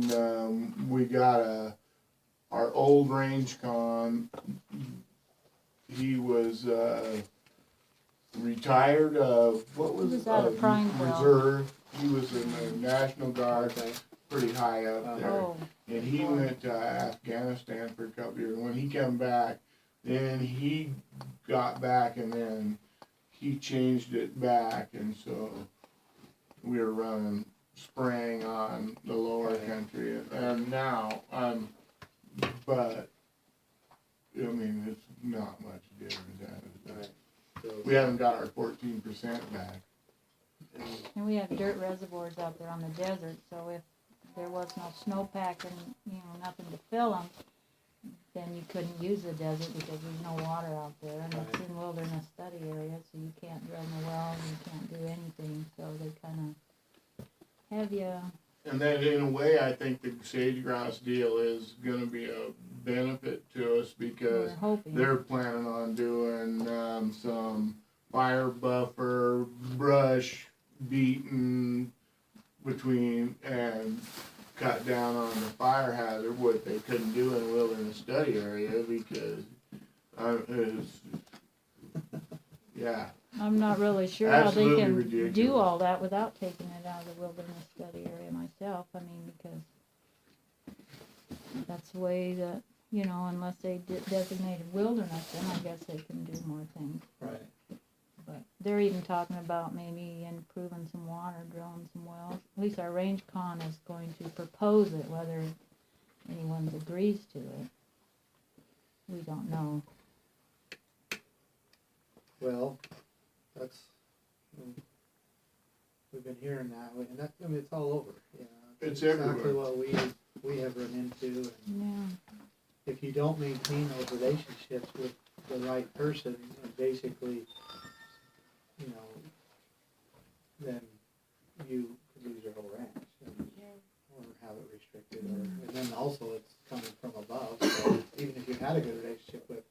and we got our old range con. He was retired. What was He was out of Prineville. Reserve. He was in the National Guard, pretty high up there. Oh, And he went to Afghanistan for a couple of years. When he came back, then he got back, and then he changed it back, and so we were running spraying on the lower country, and now but I mean it's not much different. We haven't got our 14% back. and we have dirt reservoirs out there on the desert, so if there was no snowpack and, nothing to fill them, then you couldn't use the desert because there's no water out there, and it's in wilderness study area, so you can't drill no wells, you can't do anything, so they kind of have you. And then in a way, I think the sage grouse deal is gonna be a benefit to us because they're planning on doing some fire buffer, brush beating between, and cut down on the fire hazard, what they couldn't do in a wilderness study area because yeah. I'm not really sure how they Absolutely can ridiculous. do all that without taking it out of the wilderness study area myself. I mean, because that's the way that, unless they designated wilderness, then I guess they can do more things. Right. But they're even talking about maybe improving some water, drilling some wells. At least our range con is going to propose it. Whether anyone agrees to it, we don't know. Well, that's, we've been hearing that, and that, it's all over, It's exactly everywhere. what we have run into, and Yeah. if you don't maintain those relationships with the right person, and basically, then you could lose your whole ranch, or have it restricted, and then also it's coming from above, so even if you had a good relationship with,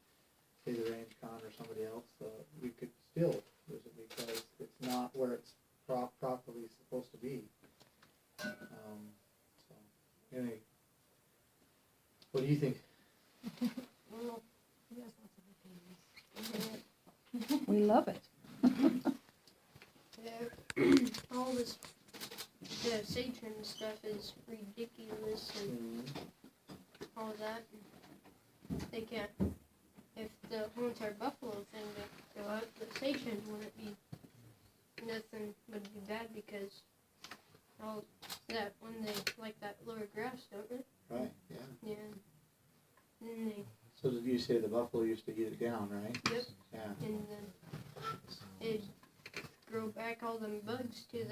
say, the range con or somebody else, you could still lose it because it's not where it's properly supposed to be. So, anyway, what do you think? Well, he has lots of opinions. We love it. All this, the sage and stuff is ridiculous and all that. They can't, if the Hometown Buffalo thing to go out, the sage hen wouldn't be, nothing would be bad because all that, when they like that lower grass, don't they? Right, yeah. Yeah. And they, So did you say the buffalo used to eat it down, right? yep, Yeah. and then it'd grow back all them bugs to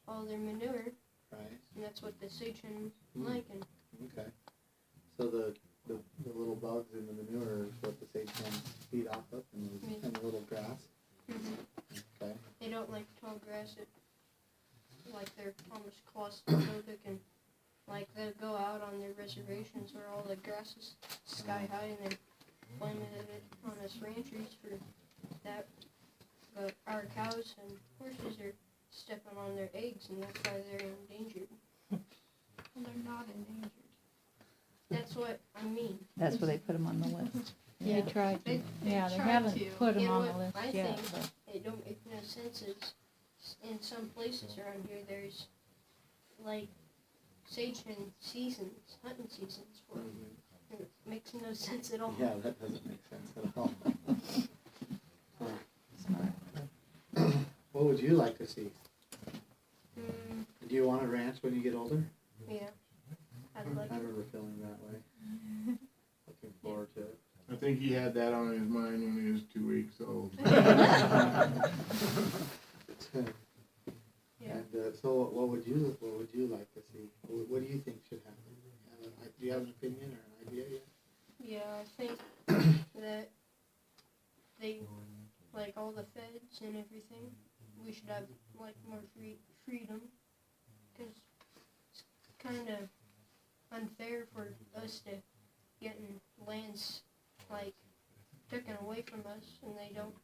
all their manure, Right. and that's what the sage hen like. And Okay. So the little bugs in the manure is what the sage hens feed off of, and the little grass. Okay. they don't like tall grass. Like they're almost claustrophobic, and like they'll go out on their reservations where all the grass is sky high, and they're blaming it on us ranchers for that. But our cows and horses are stepping on their eggs, and that's why they're endangered. Well, they're not endangered. That's what I mean. That's why they put them on the list. They tried to. They They tried haven't to. put them Yeah, on what the list I yet. think But it don't make no sense is in some places around here there's like sage hen seasons, hunting seasons for them. And it makes no sense at all. Yeah, that doesn't make sense at all. Smart. What would you like to see? Mm, Do you want a ranch when you get older? yeah, I'd like I it. remember feeling that way. Looking forward to it. I think he had that on his mind when he was 2 weeks old. Yeah. And so, what would you like to see? What do you think should happen? Do you have an opinion or an idea yet? Yeah, I think that they, like all the feds and everything, we should have like more freedom, because it's kind of unfair for us to getting lands like taken away from us, and they don't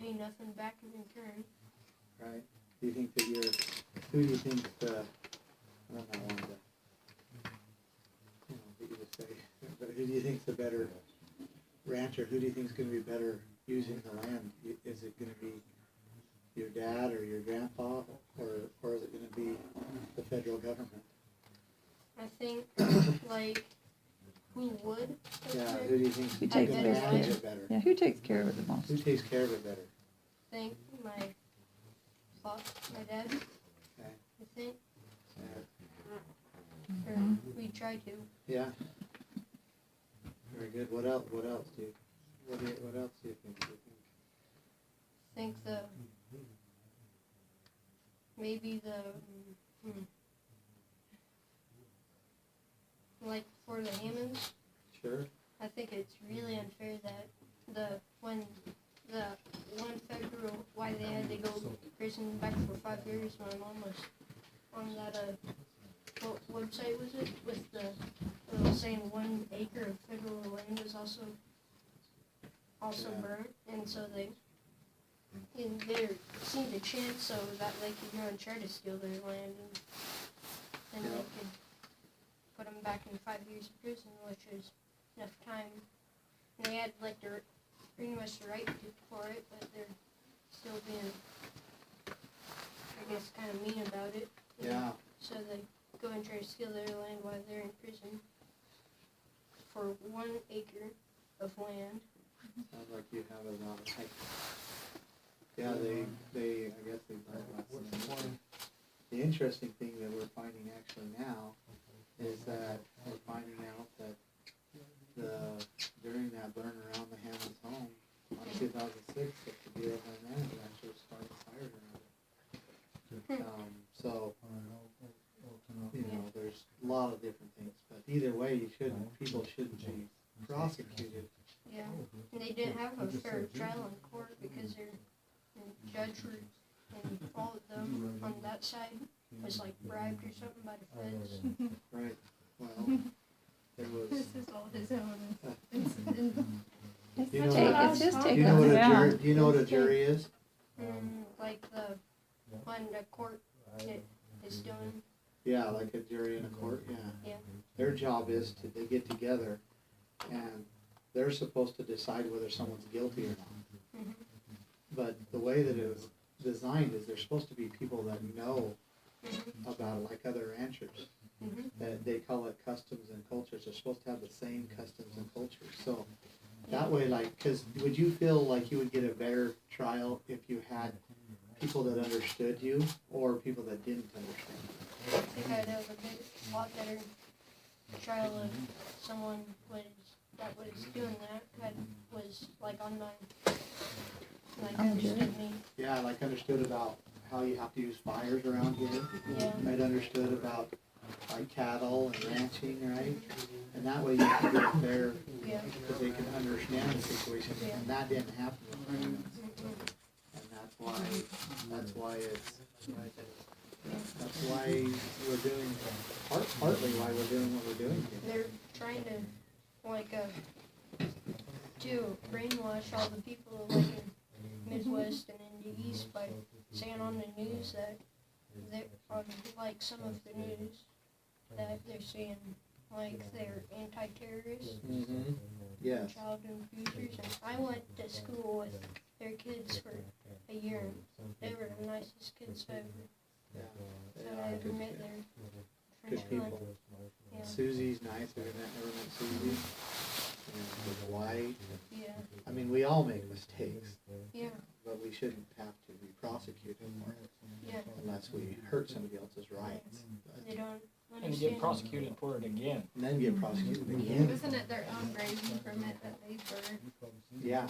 pay nothing back in return. Right? Do you think that who do you think, I don't know, who do you think's the better rancher? Who do you think's gonna be better using the land? Is it gonna be your dad or your grandpa, or is it gonna be the federal government? I think, like, who would? Yeah, who do you think's Who gonna takes best manage care? it better? Yeah, who takes care of it the most? Who takes care of it better? I think my dad, Okay. I think, Yeah. or we try to. Yeah. Very good. What else? What else do you? What else do you think? Think maybe like for the Hammonds, Sure. I think it's really unfair that when the one federal, why they had to go to prison back for 5 years. My mom was on that what website was it with it was saying 1 acre of federal land was also Yeah. burnt, and so they seemed a chance so that they could go and try to steal their land, and Yeah. they could put them back in 5 years of prison, which is enough time. And they had like pretty much the right for it, but they're still being, I guess, kind of mean about it. you know. Yeah. So they go and try to steal their land while they're in prison for 1 acre of land. Sounds like you have a lot of height. Yeah, they I guess they learned lessons. The interesting thing that we're finding actually now is that we're finding out that during that burn around the Hammond's home on 2006, that the Bureau of Land Management actually started fires around it. So there's a lot of different things, but either way, people shouldn't be prosecuted. Yeah, and they didn't have a fair trial in court because the judge and all of them on that side was like bribed or something by the feds. Right. Well, there was. This is all his own. You know It's his Do take you know on what it. a Yeah. jury? Do you know what a jury is? Like the one the court is doing. Yeah, like a jury in a court. Yeah. Yeah. Their job is they get together, and they're supposed to decide whether someone's guilty or not. Mhm. But the way that it was designed is they're supposed to be people that know about it, like other ranchers. Mhm. That they call it customs and cultures. They're supposed to have the same customs and cultures. So that way, because would you feel like you would get a better trial if you had people that understood you or people that didn't understand you? I think there was a lot better trial of someone that was doing that was like on my like understood me. Yeah, like understood about how you have to use fires around here. Yeah. I'd understood about like cattle and ranching, right? And that way you can get a fair, Yeah. because they can understand the situation, Yeah. and that didn't happen with Raymond. Mhm. And that's why we're doing, partly why we're doing what we're doing here. They're trying to like to brainwash all the people like in Midwest and in the East by saying on the news that they're on like some of the news that they're saying like they're anti-terrorists, Mm-hmm. Yes. child abusers, and I went to school with their kids for a year, and they were the nicest kids ever. Yeah. So I ever met their Good friends. people. Yeah. Susie's nice. I've never met Susie. And with White. Yeah. I mean, we all make mistakes, Yeah. but we shouldn't have to be prosecuted for it Yeah. unless we hurt somebody else's rights. They don't And understand. get prosecuted for it again. And then get prosecuted again. Wasn't it their own grazing permit that they burned? Yeah,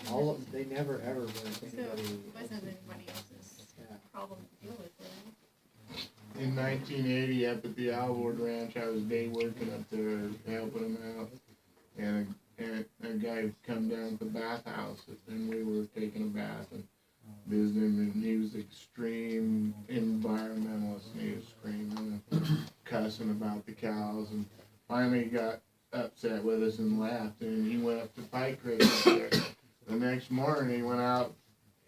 they never ever burnt So anybody. it wasn't anybody else's Yeah. problem to deal with it. In 1980, up at the Alvord Ranch, I was day working up there, helping them out, and a guy come down to the bathhouse, and we were taking a bath and visiting him, and he was extreme environmentalist, and he was screaming and cussing about the cows, and finally got upset with us and left, and he went up to Pike Creek up there. The next morning, he went out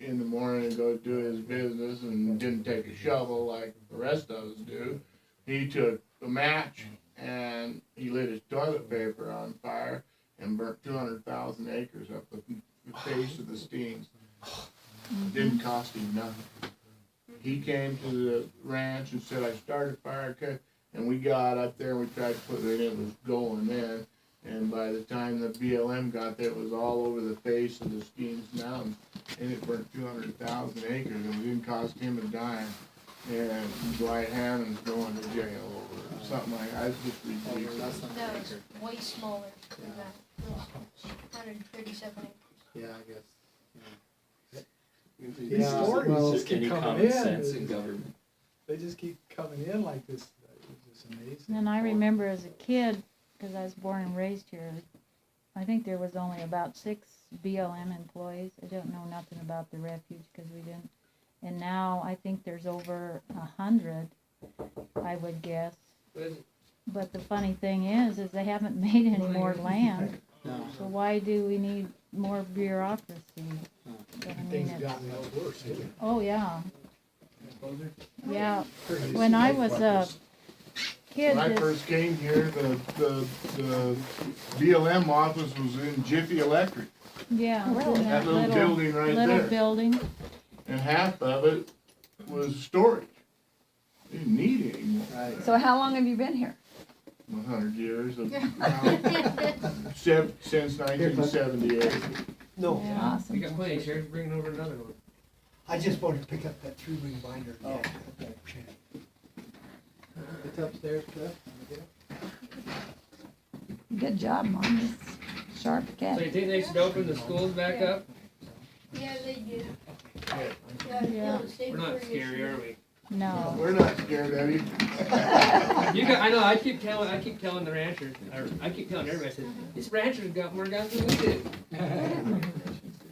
in the morning to go do his business and didn't take a shovel like the rest of us do. He took a match and he lit his toilet paper on fire and burnt 200,000 acres up the face of the Steens. It didn't cost him nothing. He came to the ranch and said, I started a fire cut, and we got up there and we tried to put it, it was going then. And by the time the BLM got there, it was all over the face of the Steens Mountains, and it burnt 200,000 acres, and it didn't cost him a dime. And Dwight Hammond's going to jail over something like that. It's just ridiculous. Less than an That was acre. way smaller than that. It was 137 acres. Yeah, I guess, These Yeah, stories well, just keep Any coming common in. sense in government. They just keep coming in like this. It's just amazing. And I remember as a kid, because I was born and raised here, I think there was only about 6 BLM employees. I don't know nothing about the refuge because we didn't. And now I think there's over 100, I would guess. But the funny thing is they haven't made any more land. no. So why do we need more bureaucracy? Huh. But I mean, Things it's, got much worse. oh yeah, yeah. When I was a kid, When I this, first came here, the BLM office was in Jiffy Electric, yeah, it was in that that little building right little there. building. And half of it was storage. They didn't need it anymore. Right. So how long have you been here? 100 years of, since 1978. No, Yeah. Awesome. We got plenty of chairs, bringing over another one. I just wanted to pick up that 3-ring binder. Oh, Yeah. okay. It's upstairs, Cliff. Good job, Mom. Sharp So cat. you think they should open the schools back up? Yeah, they did. Good. Yeah. it was safer We're not this scary, year. are we? No. We're not scared of you. I know. I keep telling the ranchers, or I keep telling everybody. I said, this rancher's got more guns than we do.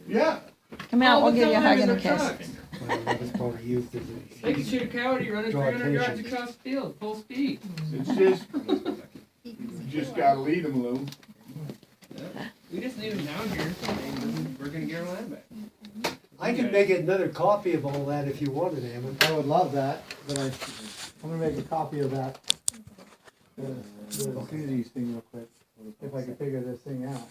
Yeah. Come out, Oh, we'll but give you a some hug of and them a are kiss. trucks. Well, that was probably used as They can shoot a coyote running Draw 300 yards attention. across the field, full speed. It's just, you just gotta lead them a little. We just need them down here, and we're gonna get our land back. I could make another copy of all that if you wanted, Ammon. I would love that, but I'm gonna make a copy of that, the communities thing real quick, if I can figure this thing out.